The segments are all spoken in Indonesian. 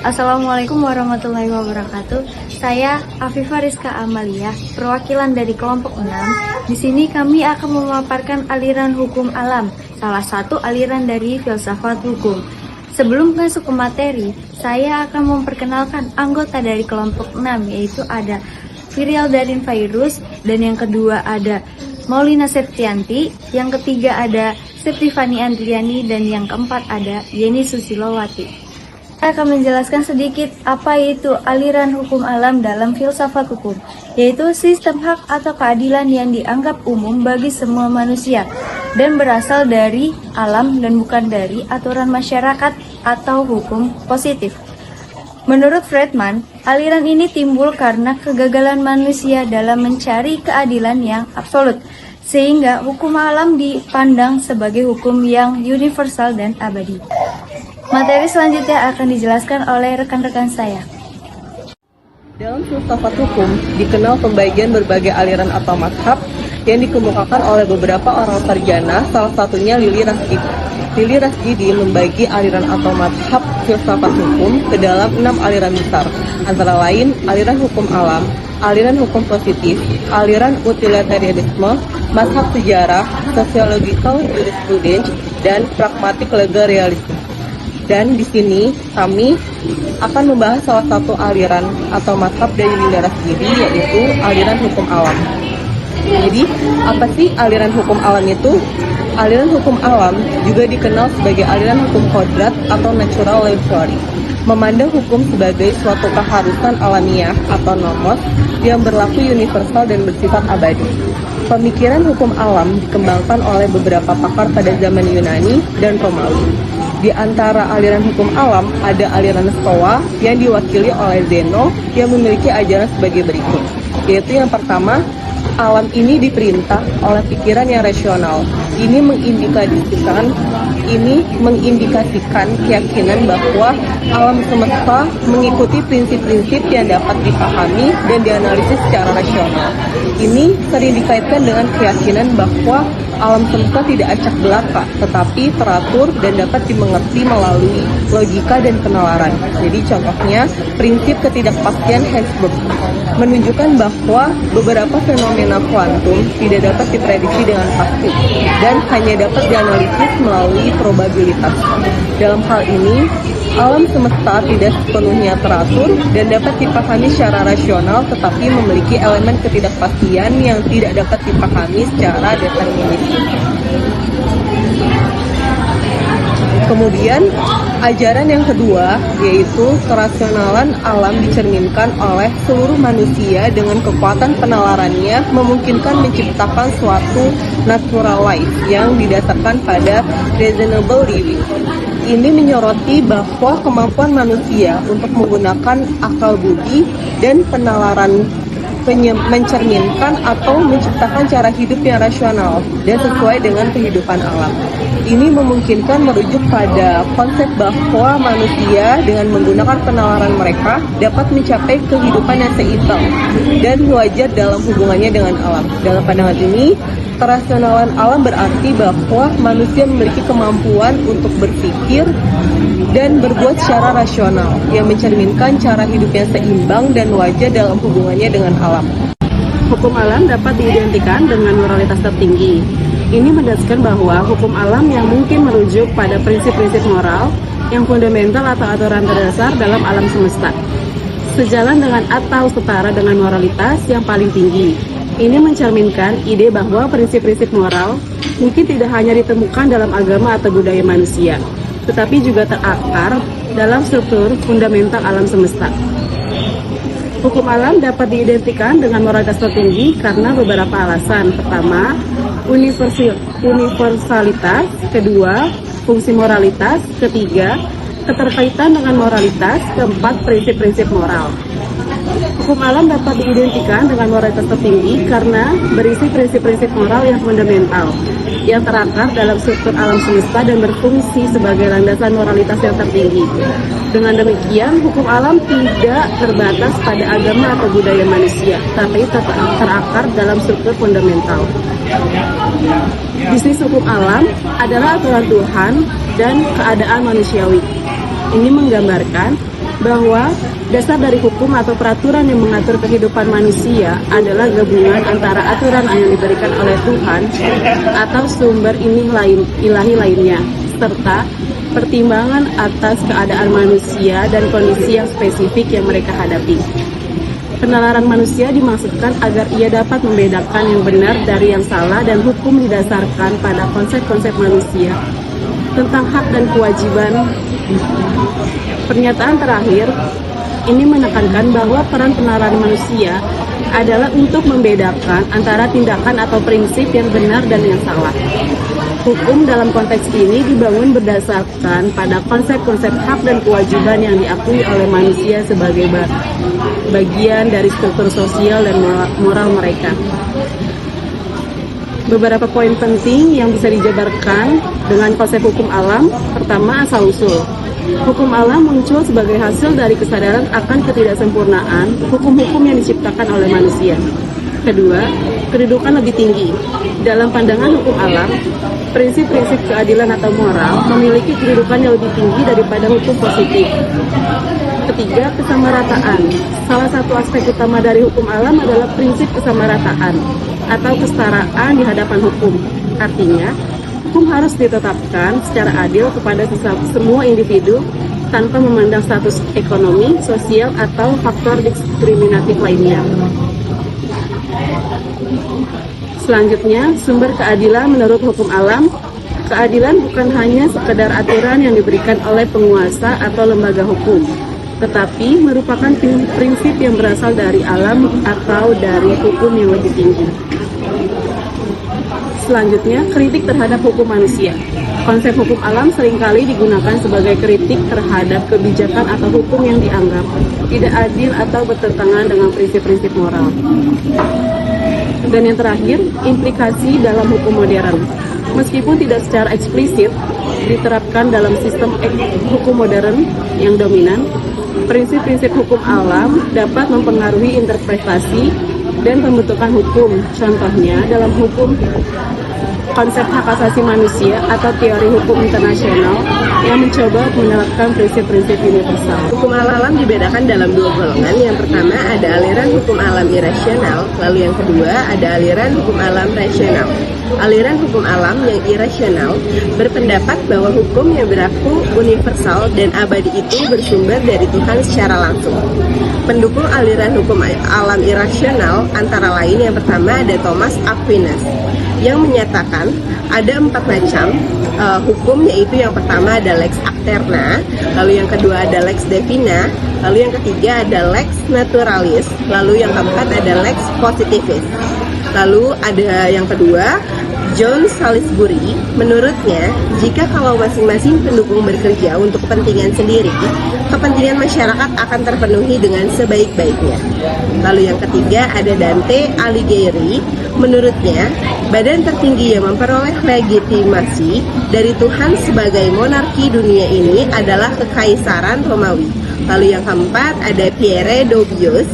Assalamualaikum warahmatullahi wabarakatuh. Saya Afifah Rizka Amalia, perwakilan dari kelompok 6. Di sini kami akan memaparkan aliran hukum alam, salah satu aliran dari filsafat hukum. Sebelum masuk ke materi, saya akan memperkenalkan anggota dari kelompok 6, yaitu ada Firial Darin Fairuz, dan yang kedua ada Maulina Septianti, yang ketiga ada Septifani Andriani, dan yang keempat ada Yeni Susilowati. Saya akan menjelaskan sedikit apa itu aliran hukum alam dalam filsafat hukum, yaitu sistem hak atau keadilan yang dianggap umum bagi semua manusia dan berasal dari alam dan bukan dari aturan masyarakat atau hukum positif. Menurut Friedman, aliran ini timbul karena kegagalan manusia dalam mencari keadilan yang absolut, sehingga hukum alam dipandang sebagai hukum yang universal dan abadi. Materi selanjutnya akan dijelaskan oleh rekan-rekan saya. Dalam filsafat hukum, dikenal pembagian berbagai aliran atau mazhab yang dikemukakan oleh beberapa orang sarjana, salah satunya Lili Rashidi. Lili Rashidi membagi aliran atau mazhab filsafat hukum ke dalam 6 aliran besar, antara lain aliran hukum alam, aliran hukum positif, aliran utilitarianisme, mazhab sejarah, sociological jurisprudence, dan pragmatic legal realism. Dan di sini kami akan membahas salah satu aliran atau mazhab dari Lili Rashidi, yaitu aliran hukum alam. Jadi, apa sih aliran hukum alam itu? Aliran hukum alam juga dikenal sebagai aliran hukum kodrat atau natural law theory, memandang hukum sebagai suatu keharusan alamiah atau nomos yang berlaku universal dan bersifat abadi. Pemikiran hukum alam dikembangkan oleh beberapa pakar pada zaman Yunani dan Romawi. Di antara aliran hukum alam ada aliran Stoa yang diwakili oleh Zeno yang memiliki ajaran sebagai berikut, yaitu yang pertama, alam ini diperintah oleh pikiran yang rasional. Ini mengindikasikan keyakinan bahwa alam semesta mengikuti prinsip-prinsip yang dapat dipahami dan dianalisis secara rasional. Ini sering dikaitkan dengan keyakinan bahwa alam semesta tidak acak belaka, tetapi teratur dan dapat dimengerti melalui logika dan penalaran. Jadi contohnya, prinsip ketidakpastian Higgs-Boson menunjukkan bahwa beberapa fenomena kuantum tidak dapat diprediksi dengan pasti dan hanya dapat dianalisis melalui probabilitas. Dalam hal ini, alam semesta tidak sepenuhnya teratur dan dapat dipahami secara rasional, tetapi memiliki elemen ketidakpastian yang tidak dapat dipahami secara deterministik. Kemudian, ajaran yang kedua yaitu kerasionalan alam dicerminkan oleh seluruh manusia dengan kekuatan penalarannya memungkinkan menciptakan suatu natural life yang didasarkan pada reasonable living. Ini menyoroti bahwa kemampuan manusia untuk menggunakan akal budi dan penalaran mencerminkan atau menciptakan cara hidup yang rasional dan sesuai dengan kehidupan alam. Ini memungkinkan merujuk pada konsep bahwa manusia dengan menggunakan penalaran mereka dapat mencapai kehidupan yang seimbang dan wajar dalam hubungannya dengan alam. Dalam pandangan ini, kerasionalan alam berarti bahwa manusia memiliki kemampuan untuk berpikir dan berbuat secara rasional yang mencerminkan cara hidup yang seimbang dan wajar dalam hubungannya dengan alam. Hukum alam dapat diidentikan dengan moralitas tertinggi. Ini mendasarkan bahwa hukum alam yang mungkin merujuk pada prinsip-prinsip moral yang fundamental atau aturan terdasar dalam alam semesta, sejalan dengan atau setara dengan moralitas yang paling tinggi. Ini mencerminkan ide bahwa prinsip-prinsip moral mungkin tidak hanya ditemukan dalam agama atau budaya manusia, tetapi juga terakar dalam struktur fundamental alam semesta. Hukum alam dapat diidentikan dengan moralitas tertinggi karena beberapa alasan. Pertama, universalitas. Kedua, fungsi moralitas. Ketiga, keterkaitan dengan moralitas. Keempat, prinsip-prinsip moral. Hukum alam dapat diidentikan dengan moralitas tertinggi karena berisi prinsip-prinsip moral yang fundamental, yang terakar dalam struktur alam semesta dan berfungsi sebagai landasan moralitas yang tertinggi. Dengan demikian, hukum alam tidak terbatas pada agama atau budaya manusia, tapi terakar dalam struktur fundamental. Bisnis hukum alam adalah aturan Tuhan dan keadaan manusiawi. Ini menggambarkan bahwa dasar dari hukum atau peraturan yang mengatur kehidupan manusia adalah gabungan antara aturan yang diberikan oleh Tuhan atau sumber ilahi lainnya, serta pertimbangan atas keadaan manusia dan kondisi yang spesifik yang mereka hadapi. Penalaran manusia dimaksudkan agar ia dapat membedakan yang benar dari yang salah, dan hukum didasarkan pada konsep-konsep manusia tentang hak dan kewajiban. Pernyataan terakhir ini menekankan bahwa peran penalaran manusia adalah untuk membedakan antara tindakan atau prinsip yang benar dan yang salah. Hukum dalam konteks ini dibangun berdasarkan pada konsep-konsep hak dan kewajiban yang diakui oleh manusia sebagai bagian dari struktur sosial dan moral mereka. Beberapa poin penting yang bisa dijabarkan dengan konsep hukum alam. Pertama, asal-usul. Hukum alam muncul sebagai hasil dari kesadaran akan ketidaksempurnaan hukum-hukum yang diciptakan oleh manusia. Kedua, kedudukan lebih tinggi. Dalam pandangan hukum alam, prinsip-prinsip keadilan atau moral memiliki kedudukan yang lebih tinggi daripada hukum positif. Ketiga, kesamarataan. Salah satu aspek utama dari hukum alam adalah prinsip kesamarataan atau kesetaraan di hadapan hukum. Artinya, hukum harus ditetapkan secara adil kepada semua individu tanpa memandang status ekonomi, sosial, atau faktor diskriminatif lainnya. Selanjutnya, sumber keadilan menurut hukum alam. Keadilan bukan hanya sekedar aturan yang diberikan oleh penguasa atau lembaga hukum, tetapi merupakan prinsip yang berasal dari alam atau dari hukum yang lebih tinggi. Selanjutnya, kritik terhadap hukum manusia. Konsep hukum alam seringkali digunakan sebagai kritik terhadap kebijakan atau hukum yang dianggap tidak adil atau bertentangan dengan prinsip-prinsip moral. Dan yang terakhir, implikasi dalam hukum modern. Meskipun tidak secara eksplisit diterapkan dalam sistem hukum modern yang dominan, prinsip-prinsip hukum alam dapat mempengaruhi interpretasi dan pembentukan hukum. Contohnya, dalam hukum konsep hak asasi manusia atau teori hukum internasional yang mencoba menerapkan prinsip-prinsip universal. Hukum alam dibedakan dalam dua golongan. Yang pertama ada aliran hukum alam irasional, lalu yang kedua ada aliran hukum alam rasional. Aliran hukum alam yang irasional berpendapat bahwa hukum yang berlaku universal dan abadi itu bersumber dari Tuhan secara langsung. Pendukung aliran hukum alam irasional antara lain yang pertama ada Thomas Aquinas yang menyatakan ada 4 macam hukum, yaitu yang pertama ada lex acterna, lalu yang kedua ada lex divina, lalu yang ketiga ada lex naturalis, lalu yang keempat ada lex positivis. Lalu ada yang kedua, John Salisbury, menurutnya jika kalau masing-masing pendukung bekerja untuk kepentingan sendiri, kepentingan masyarakat akan terpenuhi dengan sebaik-baiknya. Lalu yang ketiga ada Dante Alighieri, menurutnya badan tertinggi yang memperoleh legitimasi dari Tuhan sebagai monarki dunia ini adalah kekaisaran Romawi. Lalu yang keempat ada Pierre Dobius,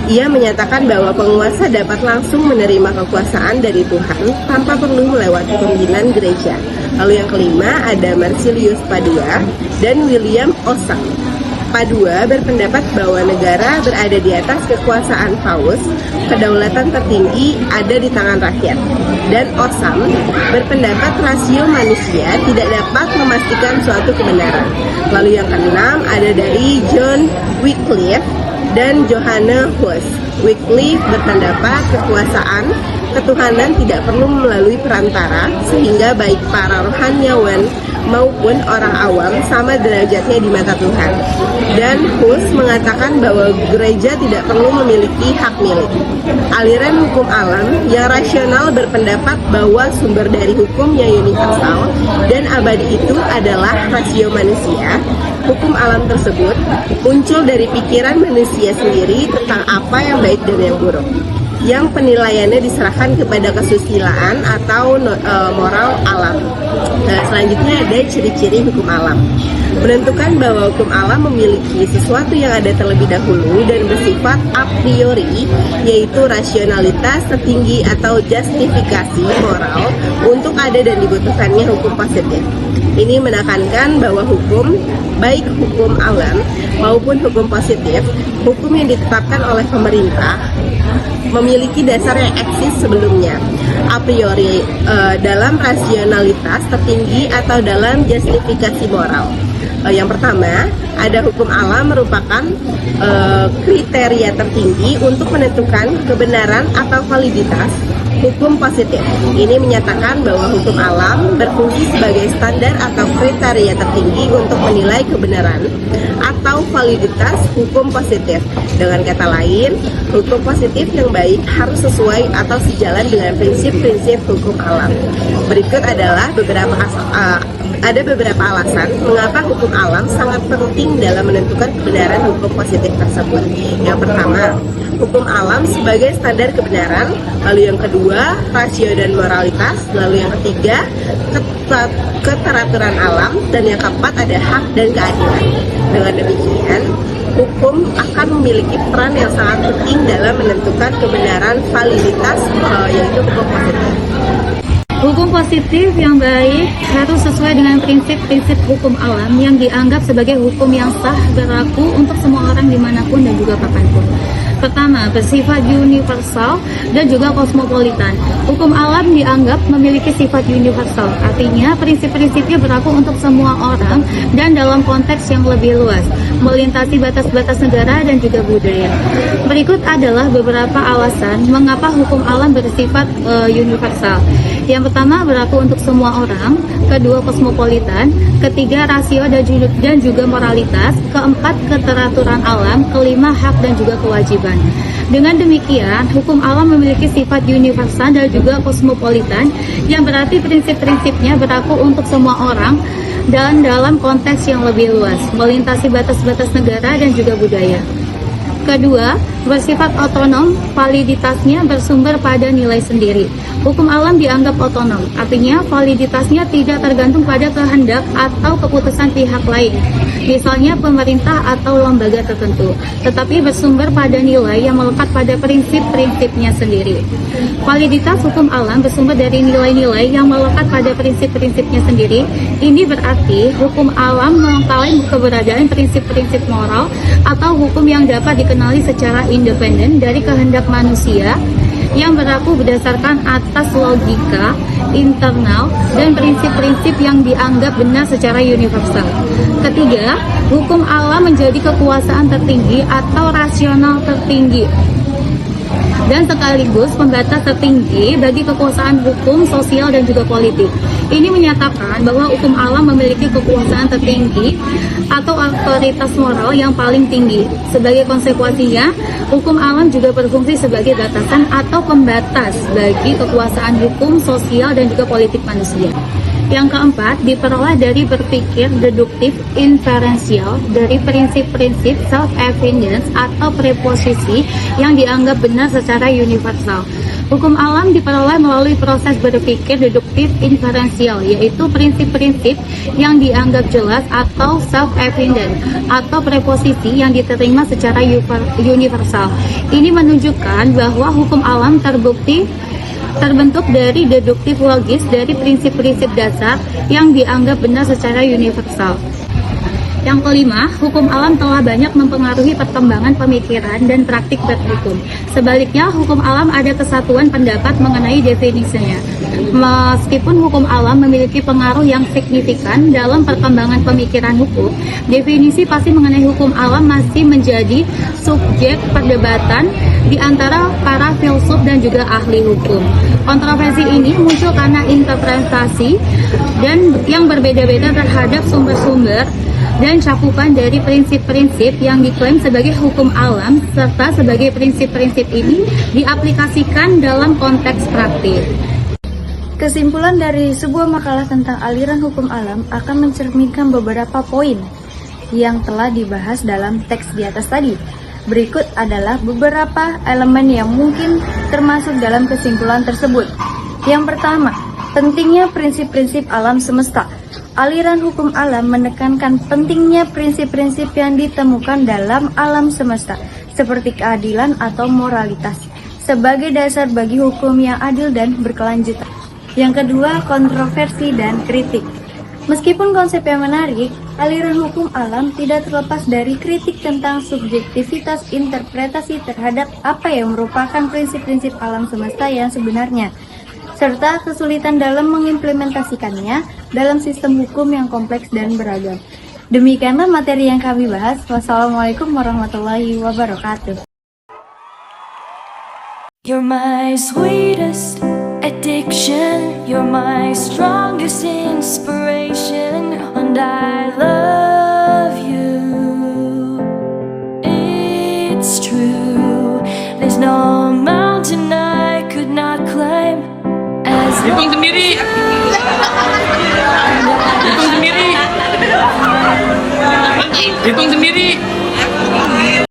ia menyatakan bahwa penguasa dapat langsung menerima kekuasaan dari Tuhan tanpa perlu melewati pimpinan gereja. Lalu yang kelima ada Marsilius Padua dan William Osam. Padua berpendapat bahwa negara berada di atas kekuasaan paus, kedaulatan tertinggi ada di tangan rakyat. Dan Osam berpendapat rasio manusia tidak dapat memastikan suatu kebenaran. Lalu yang keenam ada dari John Wycliffe dan Johannes Huss. Wycliffe berpendapat ketuhanan tidak perlu melalui perantara, sehingga baik para rohaniawan maupun orang awam sama derajatnya di mata Tuhan. Dan Huss mengatakan bahwa gereja tidak perlu memiliki hak milik. Aliran hukum alam yang rasional berpendapat bahwa sumber dari hukum yang universal dan abadi itu adalah rasio manusia. Hukum alam tersebut muncul dari pikiran manusia sendiri tentang apa yang baik dan yang buruk. yang penilaiannya diserahkan kepada kesusilaan atau moral alam. Selanjutnya ada ciri-ciri hukum alam. Menentukan bahwa hukum alam memiliki sesuatu yang ada terlebih dahulu dan bersifat a priori, yaitu rasionalitas tertinggi atau justifikasi moral untuk ada dan dibutuhkannya hukum positif. Ini menekankan bahwa hukum, baik hukum alam maupun hukum positif, hukum yang ditetapkan oleh pemerintah memiliki dasar yang eksis sebelumnya, a priori, dalam rasionalitas tertinggi atau dalam justifikasi moral. Yang pertama, ada hukum alam merupakan kriteria tertinggi untuk menentukan kebenaran atau validitas hukum positif. Ini menyatakan bahwa hukum alam berfungsi sebagai standar atau kriteria tertinggi untuk menilai kebenaran atau validitas hukum positif. Dengan kata lain, hukum positif yang baik harus sesuai atau sejalan dengan prinsip-prinsip hukum alam. Berikut adalah beberapa alasan mengapa hukum alam sangat penting dalam menentukan kebenaran hukum positif tersebut. Yang pertama, hukum alam sebagai standar kebenaran. Lalu yang kedua, rasio dan moralitas. Lalu yang ketiga, keteraturan alam. Dan yang keempat, ada hak dan keadilan. Dengan demikian, hukum akan memiliki peran yang sangat penting dalam menentukan kebenaran validitas, yaitu hukum positif. Hukum positif yang baik harus sesuai dengan prinsip-prinsip hukum alam yang dianggap sebagai hukum yang sah berlaku untuk semua orang dimanapun dan juga kapanpun. Pertama, bersifat universal dan juga kosmopolitan. Hukum alam dianggap memiliki sifat universal, artinya prinsip-prinsipnya berlaku untuk semua orang dan dalam konteks yang lebih luas, melintasi batas-batas negara dan juga budaya. Berikut adalah beberapa alasan mengapa hukum alam bersifat universal. Yang pertama, berlaku untuk semua orang. Kedua, kosmopolitan. Ketiga, rasio dan juga moralitas. Keempat, keteraturan alam. Kelima, hak dan juga kewajiban. Dengan demikian, hukum alam memiliki sifat universal dan juga kosmopolitan, yang berarti prinsip-prinsipnya berlaku untuk semua orang dan dalam konteks yang lebih luas, melintasi batas-batas negara dan juga budaya. Kedua, bersifat otonom, validitasnya bersumber pada nilai sendiri. Hukum alam dianggap otonom, artinya validitasnya tidak tergantung pada kehendak atau keputusan pihak lain, misalnya pemerintah atau lembaga tertentu, tetapi bersumber pada nilai yang melekat pada prinsip-prinsipnya sendiri. Validitas hukum alam bersumber dari nilai-nilai yang melekat pada prinsip-prinsipnya sendiri. Ini berarti hukum alam mengklaim keberadaan prinsip-prinsip moral atau hukum yang dapat dikenali secara independen dari kehendak manusia, yang berlaku berdasarkan atas logika internal dan prinsip-prinsip yang dianggap benar secara universal. Ketiga, hukum alam menjadi kekuasaan tertinggi atau rasional tertinggi dan sekaligus pembatas tertinggi bagi kekuasaan hukum, sosial, dan juga politik. Ini menyatakan bahwa hukum alam memiliki kekuasaan tertinggi atau otoritas moral yang paling tinggi. Sebagai konsekuensinya, hukum alam juga berfungsi sebagai batasan atau pembatas bagi kekuasaan hukum, sosial, dan juga politik manusia. Yang keempat, diperoleh dari berpikir deduktif inferensial dari prinsip-prinsip self-evidence atau preposisi yang dianggap benar secara universal. Hukum alam diperoleh melalui proses berpikir deduktif inferensial, yaitu prinsip-prinsip yang dianggap jelas atau self-evident atau preposisi yang diterima secara universal. Ini menunjukkan bahwa hukum alam terbentuk dari deduktif logis dari prinsip-prinsip dasar yang dianggap benar secara universal. Yang kelima, hukum alam telah banyak mempengaruhi perkembangan pemikiran dan praktik berhukum. Sebaliknya, hukum alam ada kesatuan pendapat mengenai definisinya. Meskipun hukum alam memiliki pengaruh yang signifikan dalam perkembangan pemikiran hukum, definisi pasti mengenai hukum alam masih menjadi subjek perdebatan di antara para filsuf dan juga ahli hukum. Kontroversi ini muncul karena interpretasi dan yang berbeda-beda terhadap sumber-sumber dan cakupan dari prinsip-prinsip yang diklaim sebagai hukum alam, serta sebagai prinsip-prinsip ini diaplikasikan dalam konteks praktik. Kesimpulan dari sebuah makalah tentang aliran hukum alam akan mencerminkan beberapa poin yang telah dibahas dalam teks di atas tadi. Berikut adalah beberapa elemen yang mungkin termasuk dalam kesimpulan tersebut. Yang pertama, pentingnya prinsip-prinsip alam semesta. Aliran hukum alam menekankan pentingnya prinsip-prinsip yang ditemukan dalam alam semesta, seperti keadilan atau moralitas, sebagai dasar bagi hukum yang adil dan berkelanjutan. Yang kedua, kontroversi dan kritik. Meskipun konsepnya menarik, aliran hukum alam tidak terlepas dari kritik tentang subjektivitas interpretasi terhadap apa yang merupakan prinsip-prinsip alam semesta yang sebenarnya, serta kesulitan dalam mengimplementasikannya dalam sistem hukum yang kompleks dan beragam. Demikianlah materi yang kami bahas. Wassalamualaikum warahmatullahi wabarakatuh. You're my sweetest addiction, you're my strongest inspiration, and I love you. It's true, there's no mountain I could not climb as Hitung sendiri. Hitung sendiri. Hitung sendiri.